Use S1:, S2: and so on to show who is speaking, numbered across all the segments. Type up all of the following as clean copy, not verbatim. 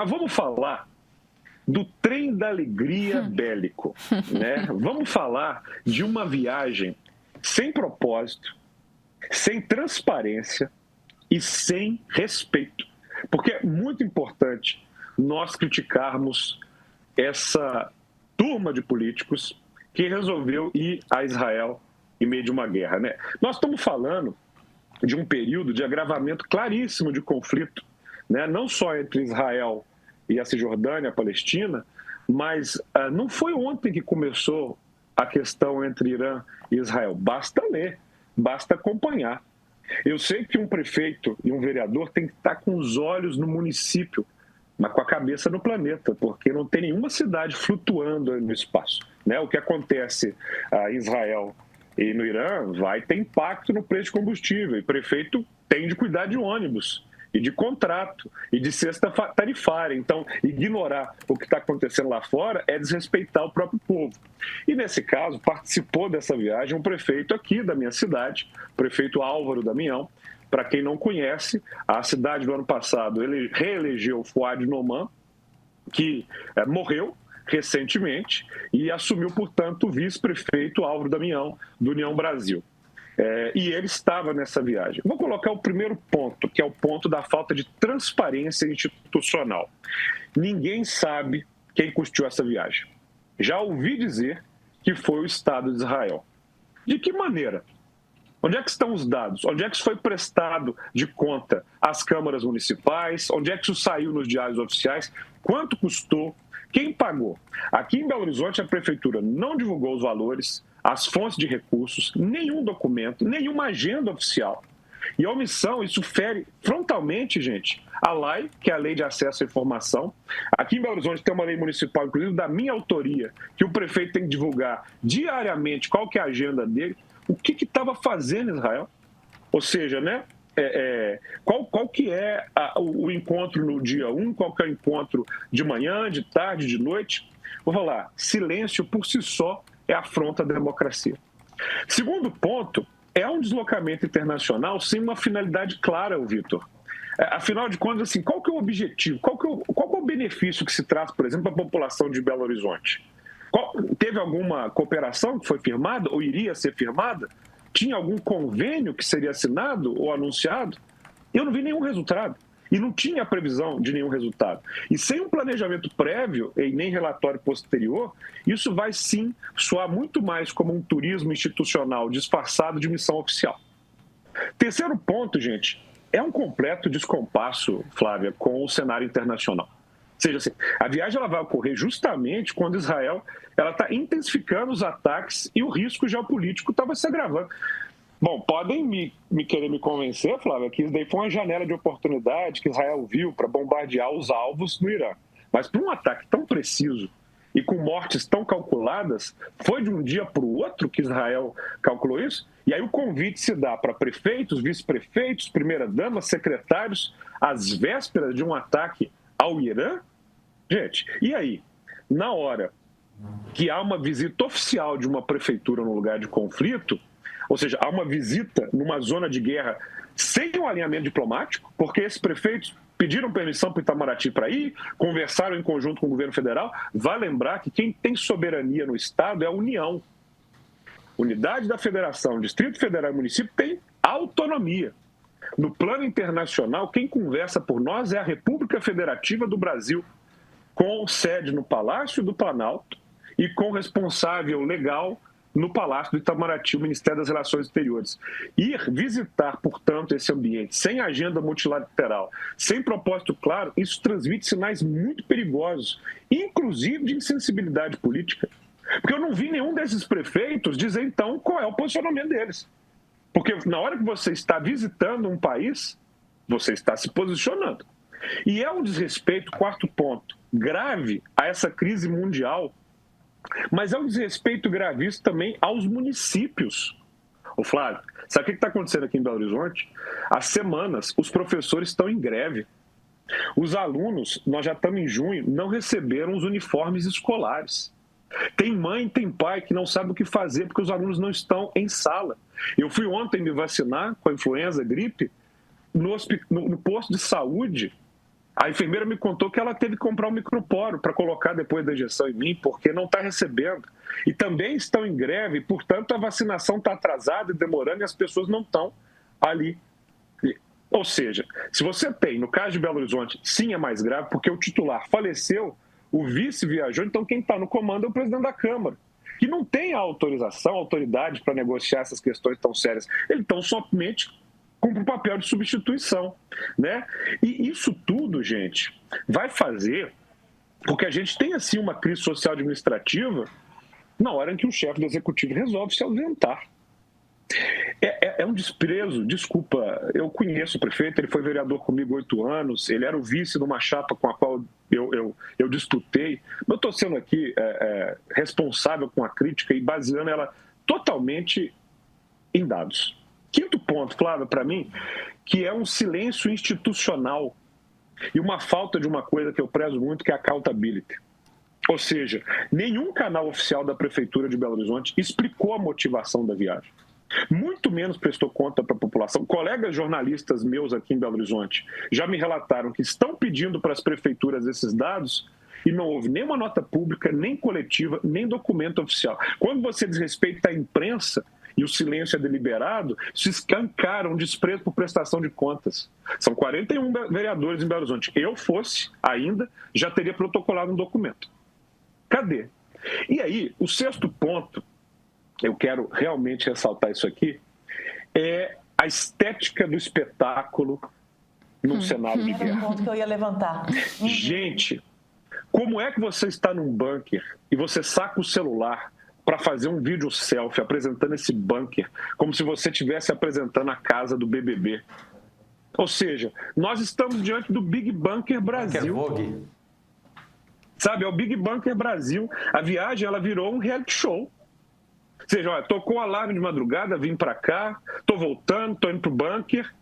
S1: Mas vamos falar do trem da alegria bélico, né? Vamos falar de uma viagem sem propósito, sem transparência e sem respeito. Porque é muito importante nós criticarmos essa turma de políticos que resolveu ir a Israel em meio de uma guerra, né? Nós estamos falando de um período de agravamento claríssimo de conflito, né? Não só entre Israel e a Cisjordânia, a Palestina, mas não foi ontem que começou a questão entre Irã e Israel. Basta ler, basta acompanhar. Eu sei que um prefeito e um vereador tem que estar com os olhos no município, mas com a cabeça no planeta, porque não tem nenhuma cidade flutuando no espaço, né? O que acontece em Israel e no Irã vai ter impacto no preço de combustível, e o prefeito tem de cuidar de ônibus, e de contrato, e de cesta tarifária. Então, ignorar o que está acontecendo lá fora é desrespeitar o próprio povo. E, nesse caso, participou dessa viagem um prefeito aqui da minha cidade, o prefeito Álvaro Damião. Para quem não conhece, a cidade do ano passado ele reelegeu Fouad Noman, que morreu recentemente, e assumiu, portanto, o vice-prefeito Álvaro Damião, do União Brasil. E ele estava nessa viagem. Vou colocar o primeiro ponto, que é o ponto da falta de transparência institucional. Ninguém sabe quem custeou essa viagem. Já ouvi dizer que foi o Estado de Israel. De que maneira? Onde é que estão os dados? Onde é que isso foi prestado de conta às câmaras municipais? Onde é que isso saiu nos diários oficiais? Quanto custou? Quem pagou? Aqui em Belo Horizonte, a prefeitura não divulgou os valores, as fontes de recursos, nenhum documento, nenhuma agenda oficial. E a omissão, isso fere frontalmente, gente, a LAI, que é a Lei de Acesso à Informação. Aqui em Belo Horizonte tem uma lei municipal, inclusive da minha autoria, que o prefeito tem que divulgar diariamente qual que é a agenda dele. O que estava fazendo Israel? Ou seja, né? Qual que é o encontro no dia 1, qual que é o encontro de manhã, de tarde, de noite? Vou falar, silêncio por si só é afronta à democracia. Segundo ponto, é um deslocamento internacional sem uma finalidade clara, Vitor. Afinal de contas, assim, qual que é o objetivo? Qual que é o benefício que se traz, por exemplo, para a população de Belo Horizonte? Teve alguma cooperação que foi firmada ou iria ser firmada? Tinha algum convênio que seria assinado ou anunciado? Eu não vi nenhum resultado. E não tinha previsão de nenhum resultado. E sem um planejamento prévio e nem relatório posterior, isso vai sim soar muito mais como um turismo institucional disfarçado de missão oficial. Terceiro ponto, gente, é um completo descompasso, Flávia, com o cenário internacional. Ou seja, assim, a viagem ela vai ocorrer justamente quando Israel está intensificando os ataques e o risco geopolítico estava se agravando. Bom, podem querer me convencer, Flávia, que isso daí foi uma janela de oportunidade que Israel viu para bombardear os alvos no Irã. Mas para um ataque tão preciso e com mortes tão calculadas, foi de um dia para o outro que Israel calculou isso? E aí o convite se dá para prefeitos, vice-prefeitos, primeira-dama, secretários, às vésperas de um ataque ao Irã? Gente, e aí? Na hora que há uma visita oficial de uma prefeitura no lugar de conflito, ou seja, há uma visita numa zona de guerra sem um alinhamento diplomático, porque esses prefeitos pediram permissão para o Itamaraty para ir, conversaram em conjunto com o governo federal. Vai lembrar que quem tem soberania no Estado é a União. Unidade da Federação, Distrito Federal e município tem autonomia. No plano internacional, quem conversa por nós é a República Federativa do Brasil, com sede no Palácio do Planalto e com responsável legal no Palácio do Itamaraty, o Ministério das Relações Exteriores. Ir visitar, portanto, esse ambiente sem agenda multilateral, sem propósito claro, isso transmite sinais muito perigosos, inclusive de insensibilidade política. Porque eu não vi nenhum desses prefeitos dizer, então, qual é o posicionamento deles. Porque na hora que você está visitando um país, você está se posicionando. E é um desrespeito, quarto ponto, grave a essa crise mundial, mas é um desrespeito gravíssimo também aos municípios. Ô Flávio, sabe o que está acontecendo aqui em Belo Horizonte? Há semanas, os professores estão em greve. Os alunos, nós já estamos em junho, não receberam os uniformes escolares. Tem mãe, tem pai que não sabe o que fazer porque os alunos não estão em sala. Eu fui ontem me vacinar com a influenza, gripe, no posto de saúde. A enfermeira me contou que ela teve que comprar um microporo para colocar depois da injeção em mim, porque não está recebendo. E também estão em greve, portanto a vacinação está atrasada e demorando e as pessoas não estão ali. Ou seja, se você tem, no caso de Belo Horizonte, sim é mais grave, porque o titular faleceu, o vice viajou, então quem está no comando é o presidente da Câmara, que não tem a autorização, a autoridade para negociar essas questões tão sérias. Ele então somente cumpre o papel de substituição, né? E isso tudo, gente, vai fazer porque a gente tem, assim, uma crise social administrativa na hora em que o chefe do executivo resolve se ausentar. É um desprezo, desculpa, eu conheço o prefeito, ele foi vereador comigo 8 anos, ele era o vice de uma chapa com a qual eu disputei, mas eu estou sendo aqui responsável com a crítica e baseando ela totalmente em dados. Quinto ponto, Flávia, para mim, que é um silêncio institucional e uma falta de uma coisa que eu prezo muito, que é a accountability. Ou seja, nenhum canal oficial da Prefeitura de Belo Horizonte explicou a motivação da viagem. Muito menos prestou conta para a população. Colegas jornalistas meus aqui em Belo Horizonte já me relataram que estão pedindo para as prefeituras esses dados e não houve nenhuma nota pública, nem coletiva, nem documento oficial. Quando você desrespeita a imprensa e o silêncio é deliberado, se escancara um desprezo por prestação de contas. São 41 vereadores em Belo Horizonte. Eu fosse ainda, já teria protocolado um documento. Cadê? E aí, o sexto ponto, eu quero realmente ressaltar isso aqui, é a estética do espetáculo num cenário de guerra.
S2: Era o ponto que eu ia levantar.
S1: Gente, como é que você está num bunker e você saca o celular para fazer um vídeo selfie apresentando esse bunker como se você estivesse apresentando a casa do BBB? Ou seja, nós estamos diante do Big Bunker Brasil. Sabe, é o Big Bunker Brasil. A viagem, ela virou um reality show. Ou seja, olha, tocou o alarme de madrugada, vim para cá, estou voltando, estou indo para o bunker.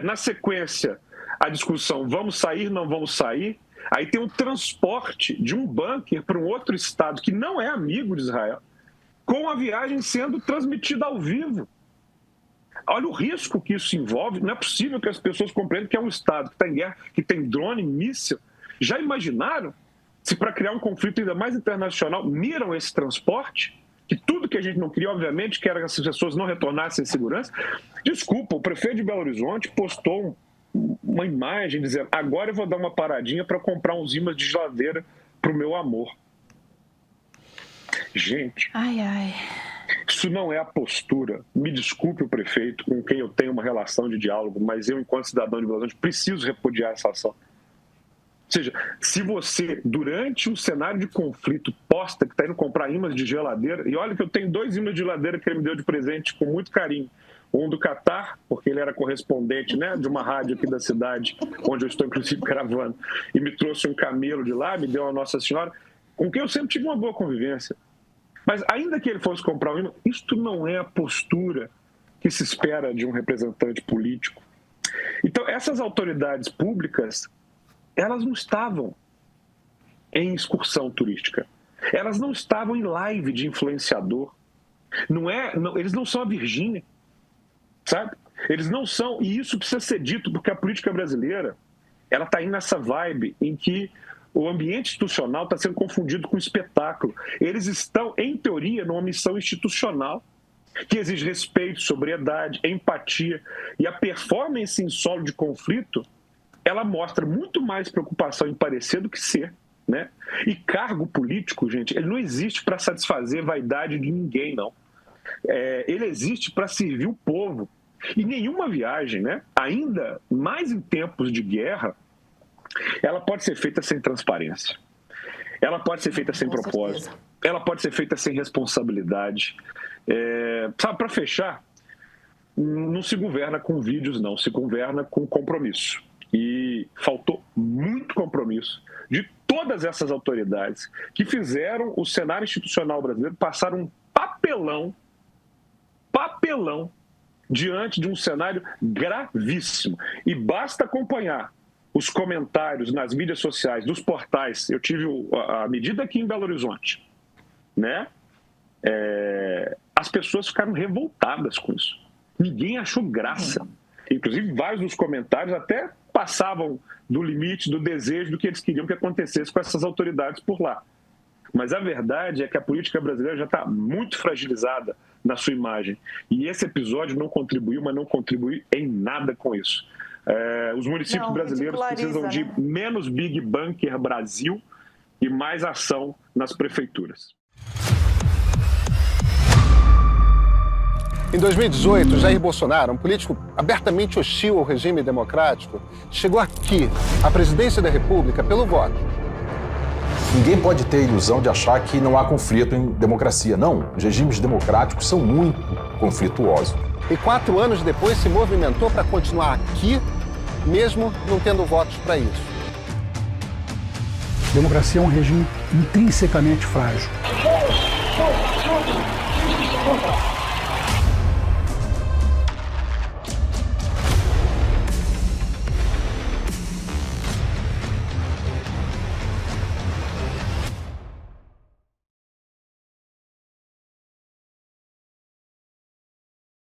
S1: Na sequência, a discussão, vamos sair, não vamos sair. Aí tem o transporte de um bunker para um outro estado que não é amigo de Israel, com a viagem sendo transmitida ao vivo. Olha o risco que isso envolve. Não é possível que as pessoas compreendam que é um estado que está em guerra, que tem drone, míssil. Já imaginaram se para criar um conflito ainda mais internacional miram esse transporte? Que tudo que a gente não queria, obviamente, que era que as pessoas não retornassem em segurança. Desculpa, o prefeito de Belo Horizonte postou uma imagem dizendo: agora eu vou dar uma paradinha para comprar uns ímãs de geladeira para o meu amor. Gente, isso não é a postura. Me desculpe o prefeito, com quem eu tenho uma relação de diálogo, mas eu, enquanto cidadão de Belo Horizonte, preciso repudiar essa ação. Ou seja, se você, durante um cenário de conflito, posta que está indo comprar ímãs de geladeira, e olha que eu tenho 2 ímãs de geladeira que ele me deu de presente com muito carinho. Um do Catar, porque ele era correspondente, né, de uma rádio aqui da cidade, onde eu estou, inclusive, gravando, e me trouxe um camelo de lá, me deu a Nossa Senhora, com quem eu sempre tive uma boa convivência. Mas ainda que ele fosse comprar um ímã, isto não é a postura que se espera de um representante político. Então, essas autoridades públicas, elas não estavam em excursão turística. Elas não estavam em live de influenciador. Eles não são a Virgínia, sabe? Eles não são, e isso precisa ser dito, porque a política brasileira, ela está indo nessa vibe em que o ambiente institucional está sendo confundido com espetáculo. Eles estão, em teoria, numa missão institucional que exige respeito, sobriedade, empatia, e a performance em solo de conflito, ela mostra muito mais preocupação em parecer do que ser, né? E cargo político, gente, ele não existe para satisfazer vaidade de ninguém, não. Ele existe para servir o povo. E nenhuma viagem, né, ainda mais em tempos de guerra, ela pode ser feita sem transparência. Ela pode ser feita sem propósito. Ela pode ser feita sem responsabilidade. Sabe, para fechar, não se governa com vídeos, não. Se governa com compromisso. E faltou muito compromisso de todas essas autoridades que fizeram o cenário institucional brasileiro passar um papelão diante de um cenário gravíssimo. E basta acompanhar os comentários nas mídias sociais, dos portais. Eu tive a medida aqui em Belo Horizonte, né? As pessoas ficaram revoltadas com isso. Ninguém achou graça. Inclusive, vários dos comentários até passavam do limite, do desejo, do que eles queriam que acontecesse com essas autoridades por lá. Mas a verdade é que a política brasileira já está muito fragilizada na sua imagem. E esse episódio não contribuiu, mas não contribui em nada com isso. Os municípios brasileiros precisam de menos Big Bunker Brasil e mais ação nas prefeituras.
S2: Em 2018, Jair Bolsonaro, um político abertamente hostil ao regime democrático, chegou aqui, à presidência da República, pelo voto.
S3: Ninguém pode ter a ilusão de achar que não há conflito em democracia. Não, os regimes democráticos são muito conflituosos.
S2: E 4 anos depois se movimentou para continuar aqui, mesmo não tendo votos para isso.
S4: Democracia é um regime intrinsecamente frágil.